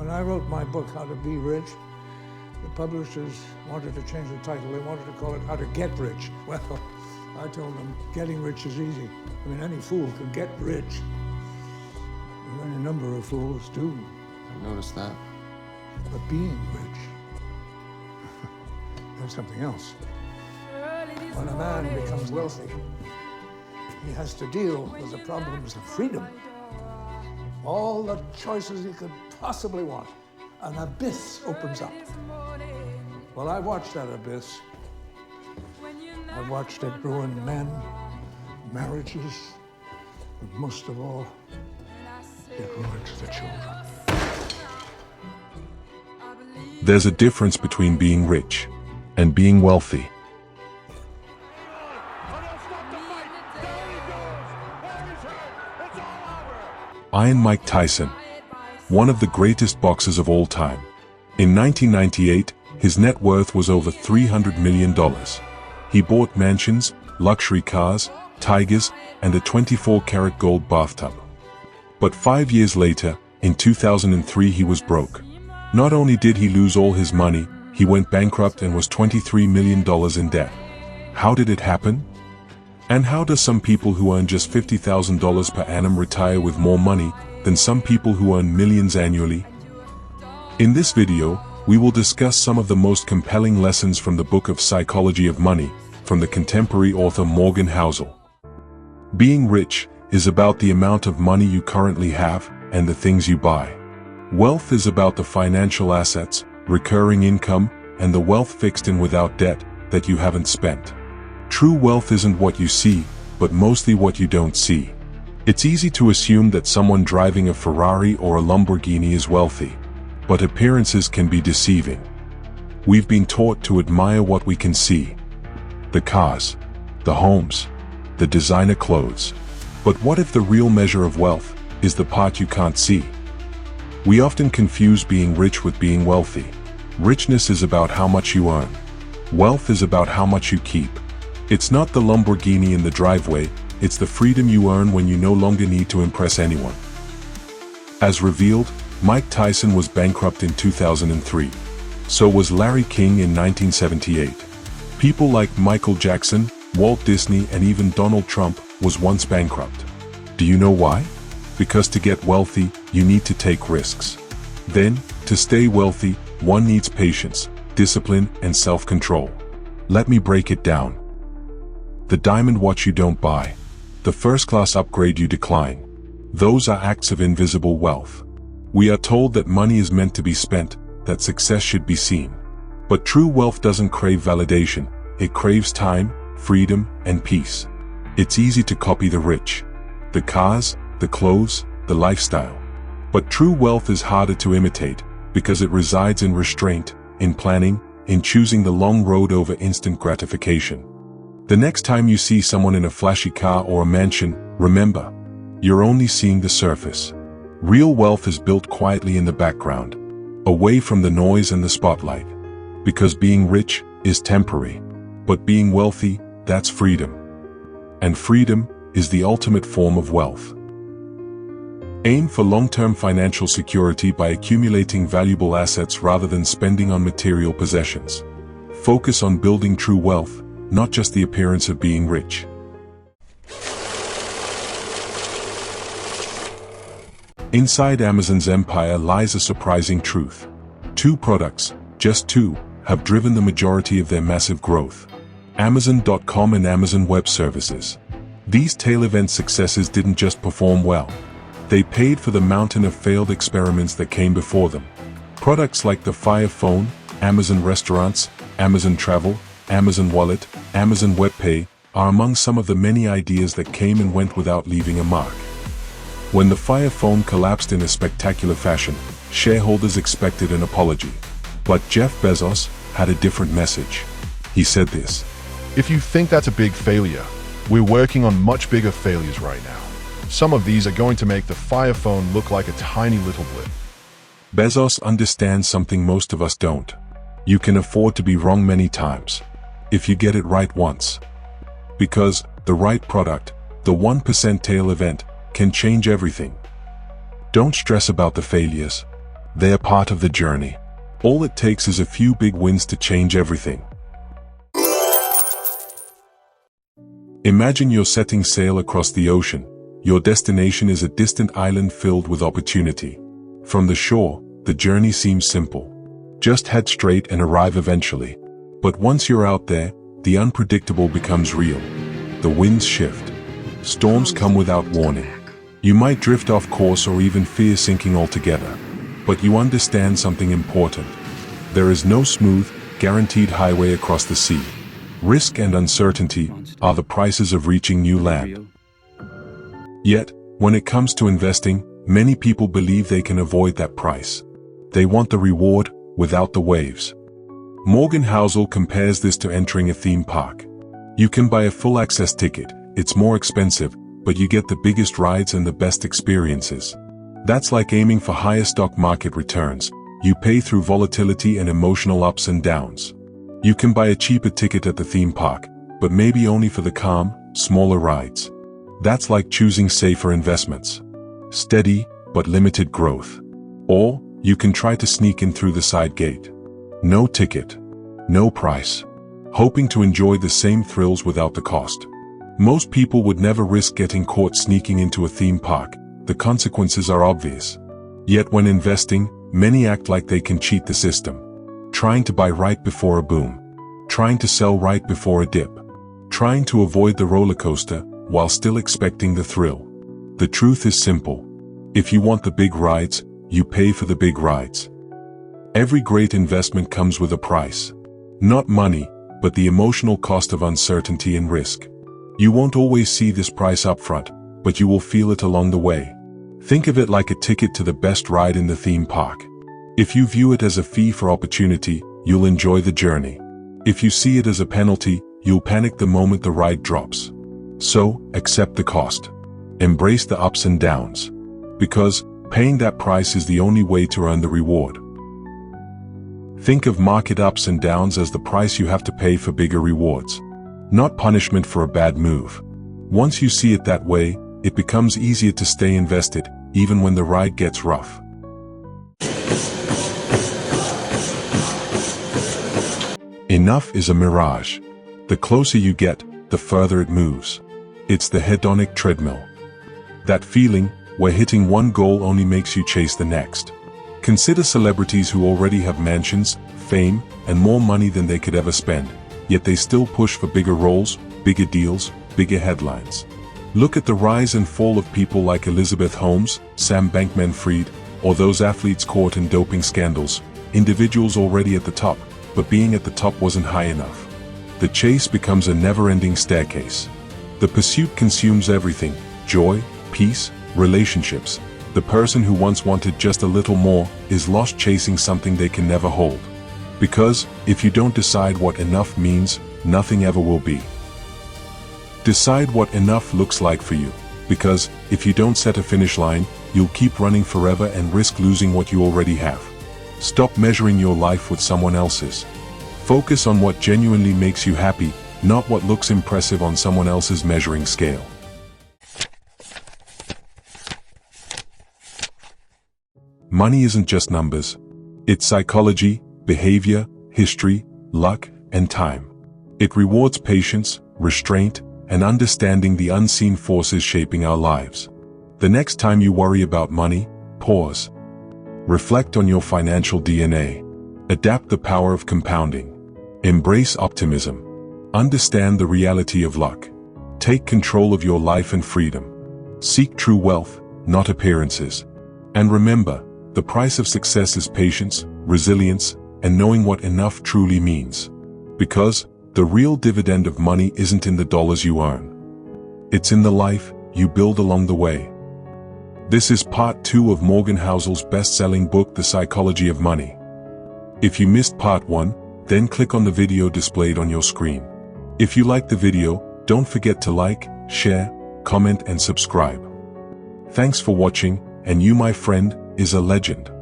When I wrote my book, How to Be Rich, the publishers wanted to change the title. They wanted to call it How to Get Rich. Well, I told them, getting rich is easy. I mean, any fool can get rich. And any number of fools do. I noticed that. But being rich, there's something else. When a man becomes wealthy, he has to deal with the problems of freedom. All the choices he could possibly want. An abyss opens up. Well, I watched that abyss. I watched it ruin men, marriages, but most of all, it ruined the children. There's a difference between being rich and being wealthy. Iron Mike Tyson, one of the greatest boxers of all time. In 1998, his net worth was over $300 million. He bought mansions, luxury cars, tigers, and a 24-karat gold bathtub. But 5 years later, in 2003, he was broke. Not only did he lose all his money, he went bankrupt and was $23 million in debt. How did it happen? And how do some people who earn just $50,000 per annum retire with more money than some people who earn millions annually? In this video, we will discuss some of the most compelling lessons from the book of Psychology of Money, from the contemporary author Morgan Housel. Being rich is about the amount of money you currently have and the things you buy. Wealth is about the financial assets, recurring income, and the wealth fixed in without debt that you haven't spent. True wealth isn't what you see, but mostly what you don't see. It's easy to assume that someone driving a Ferrari or a Lamborghini is wealthy, but appearances can be deceiving. We've been taught to admire what we can see. The cars, the homes, the designer clothes. But what if the real measure of wealth is the part you can't see? We often confuse being rich with being wealthy. Richness is about how much you earn. Wealth is about how much you keep. It's not the Lamborghini in the driveway, it's the freedom you earn when you no longer need to impress anyone. As revealed, Mike Tyson was bankrupt in 2003. So was Larry King in 1978. People like Michael Jackson, Walt Disney, and even Donald Trump was once bankrupt. Do you know why? Because to get wealthy, you need to take risks. Then, to stay wealthy, one needs patience, discipline, and self-control. Let me break it down. The diamond watch you don't buy. The first-class upgrade you decline. Those are acts of invisible wealth. We are told that money is meant to be spent, that success should be seen. But true wealth doesn't crave validation. It craves time, freedom, and peace. It's easy to copy the rich. The cars, the clothes, the lifestyle. But true wealth is harder to imitate, because it resides in restraint, in planning, in choosing the long road over instant gratification. The next time you see someone in a flashy car or a mansion, remember, you're only seeing the surface. Real wealth is built quietly in the background, away from the noise and the spotlight. Because being rich is temporary, but being wealthy, that's freedom. And freedom is the ultimate form of wealth. Aim for long-term financial security by accumulating valuable assets rather than spending on material possessions. Focus on building true wealth, not just the appearance of being rich. Inside Amazon's empire lies a surprising truth. 2 products, just 2, have driven the majority of their massive growth. Amazon.com and Amazon Web Services. These tail event successes didn't just perform well. They paid for the mountain of failed experiments that came before them. Products like the Fire Phone, Amazon Restaurants, Amazon Travel, Amazon Wallet, Amazon Web Pay are among some of the many ideas that came and went without leaving a mark. When the Fire Phone collapsed in a spectacular fashion, shareholders expected an apology. But Jeff Bezos had a different message. He said this: "If you think that's a big failure, we're working on much bigger failures right now. Some of these are going to make the Fire Phone look like a tiny little blip." Bezos understands something most of us don't. You can afford to be wrong many times, if you get it right once. Because the right product, the 1% tail event, can change everything. Don't stress about the failures. They are part of the journey. All it takes is a few big wins to change everything. Imagine you're setting sail across the ocean. Your destination is a distant island filled with opportunity. From the shore, the journey seems simple. Just head straight and arrive eventually. But once you're out there, the unpredictable becomes real. The winds shift. Storms come without warning. You might drift off course or even fear sinking altogether. But you understand something important. There is no smooth, guaranteed highway across the sea. Risk and uncertainty are the prices of reaching new land. Yet, when it comes to investing, many people believe they can avoid that price. They want the reward without the waves. Morgan Housel compares this to entering a theme park. You can buy a full access ticket, it's more expensive, but you get the biggest rides and the best experiences. That's like aiming for higher stock market returns. You pay through volatility and emotional ups and downs. You can buy a cheaper ticket at the theme park, but maybe only for the calm, smaller rides. That's like choosing safer investments. Steady, but limited growth. Or, you can try to sneak in through the side gate. No ticket. No price. Hoping to enjoy the same thrills without the cost. Most people would never risk getting caught sneaking into a theme park. The consequences are obvious. Yet when investing, many act like they can cheat the system. Trying to buy right before a boom. Trying to sell right before a dip. Trying to avoid the roller coaster while still expecting the thrill. The truth is simple. If you want the big rides, you pay for the big rides. Every great investment comes with a price. Not money, but the emotional cost of uncertainty and risk. You won't always see this price upfront, but you will feel it along the way. Think of it like a ticket to the best ride in the theme park. If you view it as a fee for opportunity, you'll enjoy the journey. If you see it as a penalty, you'll panic the moment the ride drops. So, accept the cost. Embrace the ups and downs. Because, paying that price is the only way to earn the reward. Think of market ups and downs as the price you have to pay for bigger rewards. Not punishment for a bad move. Once you see it that way, it becomes easier to stay invested, even when the ride gets rough. Enough is a mirage. The closer you get, the further it moves. It's the hedonic treadmill. That feeling, where hitting one goal only makes you chase the next. Consider celebrities who already have mansions, fame, and more money than they could ever spend, yet they still push for bigger roles, bigger deals, bigger headlines. Look at the rise and fall of people like Elizabeth Holmes, Sam Bankman-Fried, or those athletes caught in doping scandals, individuals already at the top, but being at the top wasn't high enough. The chase becomes a never-ending staircase. The pursuit consumes everything: joy, peace, relationships. The person who once wanted just a little more is lost chasing something they can never hold. Because, if you don't decide what enough means, nothing ever will be. Decide what enough looks like for you. Because, if you don't set a finish line, you'll keep running forever and risk losing what you already have. Stop measuring your life with someone else's. Focus on what genuinely makes you happy, not what looks impressive on someone else's measuring scale. Money isn't just numbers. It's psychology, behavior, history, luck, and time. It rewards patience, restraint, and understanding the unseen forces shaping our lives. The next time you worry about money, pause. Reflect on your financial DNA. Adapt the power of compounding. Embrace optimism. Understand the reality of luck. Take control of your life and freedom. Seek true wealth, not appearances. And remember, the price of success is patience, resilience, and knowing what enough truly means. Because the real dividend of money isn't in the dollars you earn. It's in the life you build along the way. This is part 2 of Morgan Housel's best-selling book, The Psychology of Money. If you missed part 1, then click on the video displayed on your screen. If you liked the video, don't forget to like, share, comment, and subscribe. Thanks for watching, and you, my friend, is a legend.